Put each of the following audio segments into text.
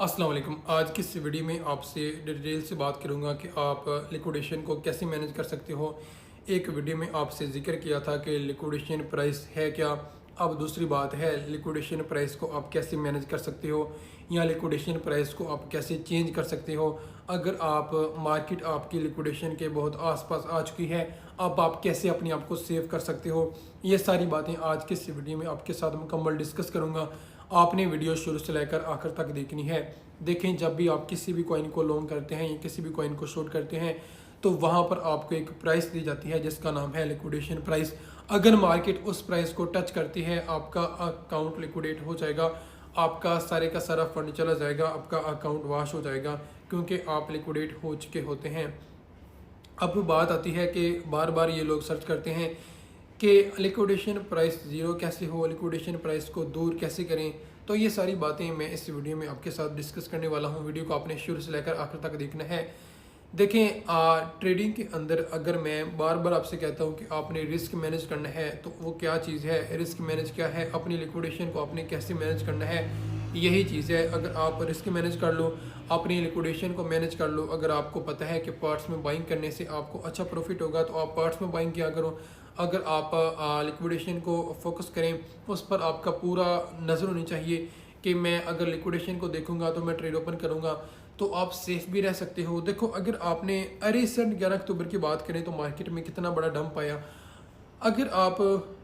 अस्सलाम वालेकुम। आज की इस वीडियो में आपसे डिटेल से बात करूंगा कि आप लिक्विडेशन को कैसे मैनेज कर सकते हो। एक वीडियो में आपसे जिक्र किया था कि लिक्विडेशन प्राइस है क्या। अब दूसरी बात है लिक्विडेशन प्राइस को आप कैसे मैनेज कर सकते हो या लिक्विडेशन प्राइस को आप कैसे चेंज कर सकते हो। अगर आप मार्केट आपकी लिक्विडेशन के बहुत आसपास आ चुकी है, अब आप कैसे अपने आप को सेव कर सकते हो, ये सारी बातें आज के इस वीडियो में आपके साथ मुकम्मल डिस्कस करूँगा। आपने वीडियो शुरू से लेकर आखिर तक देखनी है। देखें, जब भी आप किसी भी कॉइन को लॉन्ग करते हैं या किसी भी कॉइन को शॉर्ट करते हैं तो वहाँ पर आपको एक प्राइस दी जाती है जिसका नाम है लिक्विडेशन प्राइस। अगर मार्केट उस प्राइस को टच करती है आपका अकाउंट लिक्विडेट हो जाएगा, आपका सारे का सारा फंड चला जाएगा, आपका अकाउंट वॉश हो जाएगा क्योंकि आप लिक्विडेट हो चुके होते हैं। अब बात आती है कि बार बार ये लोग सर्च करते हैं कि लिक्विडेशन प्राइस ज़ीरो कैसे हो, लिक्विडेशन प्राइस को दूर कैसे करें। तो ये सारी बातें मैं इस वीडियो में आपके साथ डिस्कस करने वाला हूँ। वीडियो को आपने शुरू से लेकर आखिर तक देखना है। देखें, ट्रेडिंग के अंदर अगर मैं बार बार आपसे कहता हूँ कि आपने रिस्क मैनेज करना है तो वो क्या चीज़ है, रिस्क मैनेज क्या है, अपनी लिक्विडेशन को आपने कैसे मैनेज करना है, यही चीज़ है। अगर आप रिस्क मैनेज कर लो, अपनी लिक्विडेशन को मैनेज कर लो, अगर आपको पता है कि पार्ट्स में बाइंग करने से आपको अच्छा प्रॉफिट होगा तो आप पार्ट्स में बाइंग किया करो। अगर आप लिक्विडेशन को फोकस करें, उस पर आपका पूरा नज़र होनी चाहिए कि मैं अगर लिक्विडेशन को देखूंगा तो मैं ट्रेड ओपन करूंगा, तो आप सेफ भी रह सकते हो। देखो, अगर आपने रिसेंट 11 अक्टूबर की बात करें तो मार्केट में कितना बड़ा डंप आया। अगर आप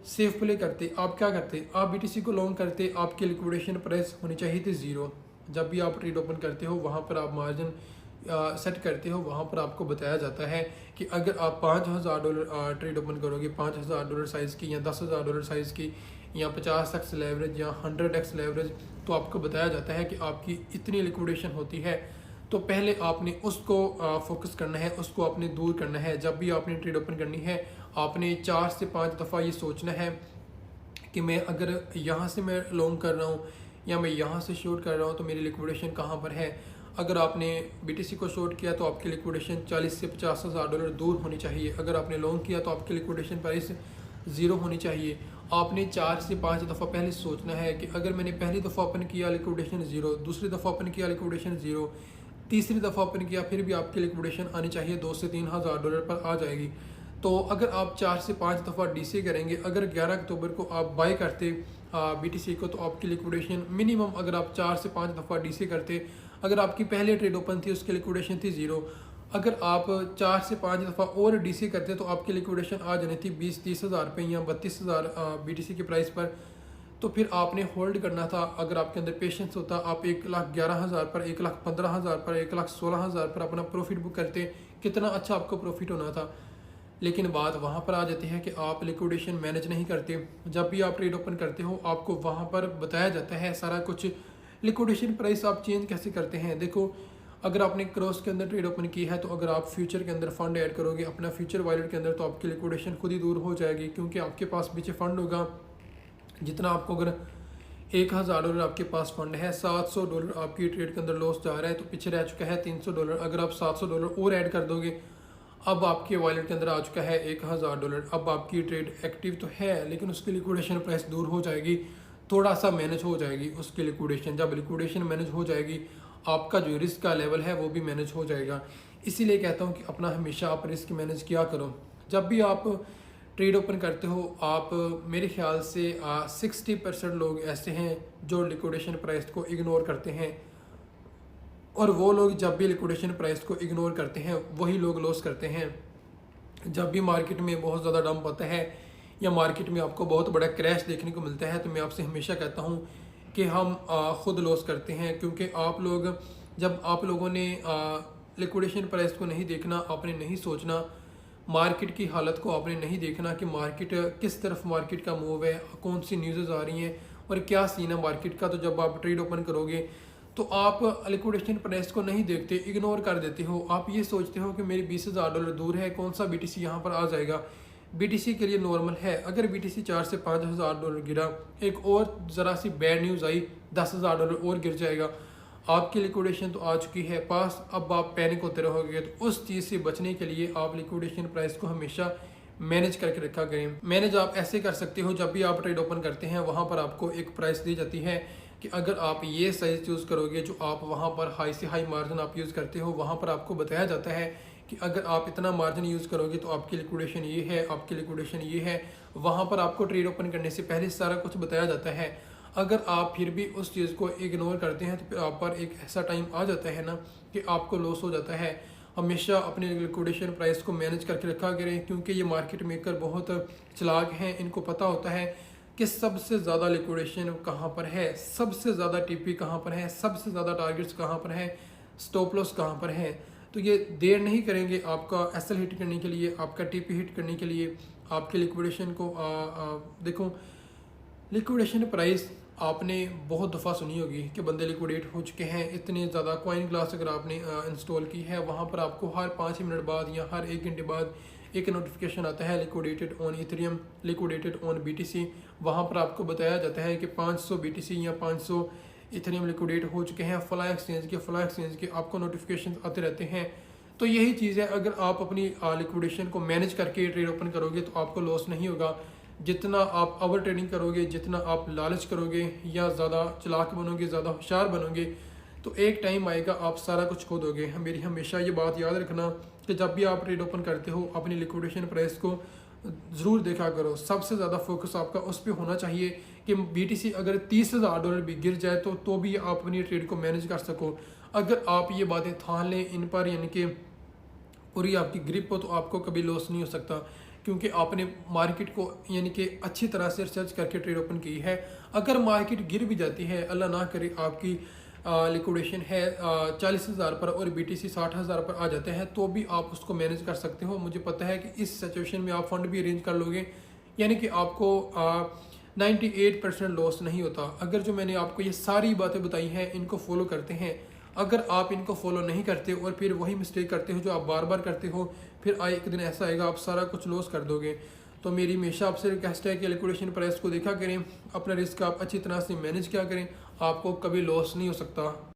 सेफ प्ले करते, आप क्या करते, आप बीटीसी को लॉन्ग करते, आपकी लिक्विडेशन प्राइस होनी चाहिए थी ज़ीरो। जब भी आप ट्रेड ओपन करते हो वहाँ पर आप मार्जिन सेट करते हो, वहाँ पर आपको बताया जाता है कि अगर आप $5,000 ट्रेड ओपन करोगे, $5,000 साइज़ की या $10,000 साइज़ की या 50x लेवरेज या 100x लेवरेज, तो आपको बताया जाता है कि आपकी इतनी लिक्विडेशन होती है। तो पहले आपने उसको फोकस करना है, उसको आपने दूर करना है। जब भी आपने ट्रेड ओपन करनी है आपने 4 से 5 दफ़ा ये सोचना है कि मैं अगर यहाँ से मैं लॉन्ग कर रहा हूँ या मैं यहाँ से शॉर्ट कर रहा हूँ तो मेरी लिक्विडेशन कहाँ पर है। अगर आपने बीटीसी को शॉर्ट किया तो आपकी लिक्विडेशन 40 से 50,000 डॉलर दूर होनी चाहिए। अगर आपने लॉन्ग किया तो आपकी लिक्विडेशन प्राइस ज़ीरो होनी चाहिए। आपने 4 से 5 दफ़ा पहले सोचना है कि अगर मैंने पहली दफ़ा ओपन किया लिक्विडेशन ज़ीरो, दूसरी दफ़ा ओपन किया लिक्विडेशन ज़ीरो, तीसरी दफ़ा ओपन किया फिर भी आपकी लिक्विडेशन आनी चाहिए 2 से 3,000 डॉलर पर आ जाएगी। तो अगर आप 4 से 5 दफ़ा डीसी करेंगे, अगर 11 अक्टूबर को आप बाय करते बीटीसी को तो आपकी लिक्विडेशन मिनिमम, अगर आप 4 से 5 दफ़ा डीसी करते, अगर आपकी पहले ट्रेड ओपन थी उसकी लिक्विडेशन थी ज़ीरो, अगर आप 4 से 5 दफ़ा और डीसी करते तो आपकी लिक्विडेशन आ जानी थी 20-30 हज़ार रुपये या 32,000 बीटीसी के प्राइस पर। तो फिर आपने होल्ड करना था। अगर आपके अंदर पेशेंस होता, आप 1,11,000 पर, 1,15,000 पर, 1,16,000 पर अपना प्रॉफिट बुक करते, कितना अच्छा आपको प्रॉफिट होना था। लेकिन बात वहाँ पर आ जाती है कि आप लिक्विडेशन मैनेज नहीं करते। जब भी आप ट्रेड ओपन करते हो आपको वहाँ पर बताया जाता है सारा कुछ। लिक्विडेशन प्राइस आप चेंज कैसे करते हैं। देखो, अगर आपने क्रॉस के अंदर ट्रेड ओपन की है तो अगर आप फ्यूचर के अंदर फंड ऐड करोगे अपना फ्यूचर वॉलेट के अंदर तो आपकी लिक्विडेशन खुद ही दूर हो जाएगी, क्योंकि आपके पास पीछे फंड होगा। जितना आपको, अगर $1,000 आपके पास फंड है, $700 आपकी ट्रेड के अंदर लॉस जा रहा है तो पीछे रह चुका है $300। अगर आप $700 और ऐड कर दोगे, अब आपके वॉलेट के अंदर आ चुका है $1,000। अब आपकी ट्रेड एक्टिव तो है लेकिन उसकी लिक्विडेशन प्राइस दूर हो जाएगी, थोड़ा सा मैनेज हो जाएगी उसकी लिक्विडेशन। जब लिक्विडेशन मैनेज हो जाएगी आपका जो रिस्क का लेवल है वो भी मैनेज हो जाएगा। इसीलिए कहता हूँ कि अपना हमेशा आप रिस्क मैनेज किया करो। जब भी आप ट्रेड ओपन करते हो, आप मेरे ख्याल से 60% लोग ऐसे हैं जो लिक्विडेशन प्राइस को इग्नोर करते हैं, और वो लोग जब भी लिक्विडेशन प्राइस को इग्नोर करते हैं वही लोग लॉस करते हैं। जब भी मार्केट में बहुत ज़्यादा डंप होता है या मार्केट में आपको बहुत बड़ा क्रैश देखने को मिलता है तो मैं आपसे हमेशा कहता हूँ कि हम खुद लॉस करते हैं, क्योंकि आप लोग, जब आप लोगों ने लिक्विडेशन प्राइस को नहीं देखना, आपने नहीं सोचना, मार्केट की हालत को आपने नहीं देखना कि मार्केट किस तरफ मार्केट का मूव है, कौन सी न्यूज़ आ रही हैं और क्या सीन है मार्केट का, तो जब आप ट्रेड ओपन करोगे तो आप लिक्विडेशन प्राइस को नहीं देखते, इग्नोर कर देते हो। आप ये सोचते हो कि मेरे $20,000 दूर है, कौन सा बीटीसी यहाँ पर आ जाएगा। बीटीसी के लिए नॉर्मल है, अगर बीटीसी 4 से 5,000 डॉलर गिरा, एक और ज़रा सी बैड न्यूज़ आई, $10,000 और गिर जाएगा, आपकी लिक्विडेशन तो आ चुकी है पास। अब आप पैनिक होते रहोगे। तो उस चीज़ से बचने के लिए आप लिक्विडेशन प्राइस को हमेशा मैनेज करके रखा करें। मैनेज आप ऐसे कर सकते हो, जब भी आप ट्रेड ओपन करते हैं वहाँ पर आपको एक प्राइस दी जाती है कि अगर आप ये साइज़ चूज़ करोगे जो आप वहाँ पर हाई से हाई मार्जिन आप यूज़ करते हो, वहाँ पर आपको बताया जाता है कि अगर आप इतना मार्जिन यूज़ करोगे तो आपकी लिक्विडेशन ये है, आपकी लिक्विडेशन ये है। वहाँ पर आपको ट्रेड ओपन करने से पहले सारा कुछ बताया जाता है। अगर आप फिर भी उस चीज़ को इग्नोर करते हैं तो फिर आप पर एक ऐसा टाइम आ जाता है ना कि आपको लॉस हो जाता है। हमेशा अपने लिक्विडेशन प्राइस को मैनेज करके रखा करें, क्योंकि ये मार्केट मेकर बहुत चालाक हैं। इनको पता होता है कि सबसे ज़्यादा लिक्विडेशन कहाँ पर है, सबसे ज़्यादा टीपी कहाँ पर है, सबसे ज़्यादा टारगेट्स कहाँ पर है, स्टॉप लॉस कहाँ पर है। तो ये देर नहीं करेंगे आपका एसएल हिट करने के लिए, आपका टीपी हिट करने के लिए, आपके लिक्विडेशन को देखो लिक्विडेशन प्राइस आपने बहुत दफ़ा सुनी होगी कि बंदे लिक्विडेट हो चुके हैं। इतने ज़्यादा कॉइन क्लास अगर आपने इंस्टॉल की है, वहाँ पर आपको हर 5 मिनट बाद या हर 1 घंटे बाद एक नोटिफिकेशन आता है liquidated on Ethereum, liquidated on BTC. वहाँ पर आपको बताया जाता है कि 500 बीटीसी या 500 इथेरियम लिक्विडेट हो चुके हैं फला एक्सचेंज के आपको नोटिफिकेशन आते रहते हैं। तो यही चीज़ है, अगर आप अपनी लिक्विडेशन को मैनेज करके ट्रेड ओपन करोगे तो आपको लॉस नहीं होगा। जितना आप ओवर ट्रेडिंग करोगे, जितना आप लालच करोगे या ज़्यादा चालाक बनोगे, ज़्यादा होशियार बनोगे, तो एक टाइम आएगा आप सारा कुछ खो दोगे। मेरी हमेशा ये बात याद रखना कि जब भी आप ट्रेड ओपन करते हो अपनी लिक्विडेशन प्राइस को ज़रूर देखा करो। सबसे ज़्यादा फोकस आपका उस पर होना चाहिए कि बीटीसी अगर $30,000 भी गिर जाए तो भी आप अपनी ट्रेड को मैनेज कर सको। अगर आप ये बातें ठान लें, इन पर यानी कि पूरी आपकी ग्रिप हो, तो आपको कभी लॉस नहीं हो सकता, क्योंकि आपने मार्केट को यानी कि अच्छी तरह से रिसर्च करके ट्रेड ओपन की है। अगर मार्केट गिर भी जाती है, अल्लाह ना करे आपकी लिक्विडेशन है 40,000 पर और बीटीसी 60,000 पर आ जाते हैं, तो भी आप उसको मैनेज कर सकते हो। मुझे पता है कि इस सिचुएशन में आप फंड भी अरेंज कर लोगे, यानी कि आपको 98% लॉस नहीं होता। अगर जो मैंने आपको ये सारी बातें बताई हैं इनको फॉलो करते हैं, अगर आप इनको फॉलो नहीं करते और फिर वही मिस्टेक करते हो जो आप बार बार करते हो, फिर एक दिन ऐसा आएगा आप सारा कुछ लॉस कर दोगे। तो मेरी हमेशा आपसे रिक्वेस्ट है कि लिक्विडेशन प्राइस को देखा करें, अपना रिस्क आप अच्छी तरह से मैनेज किया करें, आपको कभी लॉस नहीं हो सकता।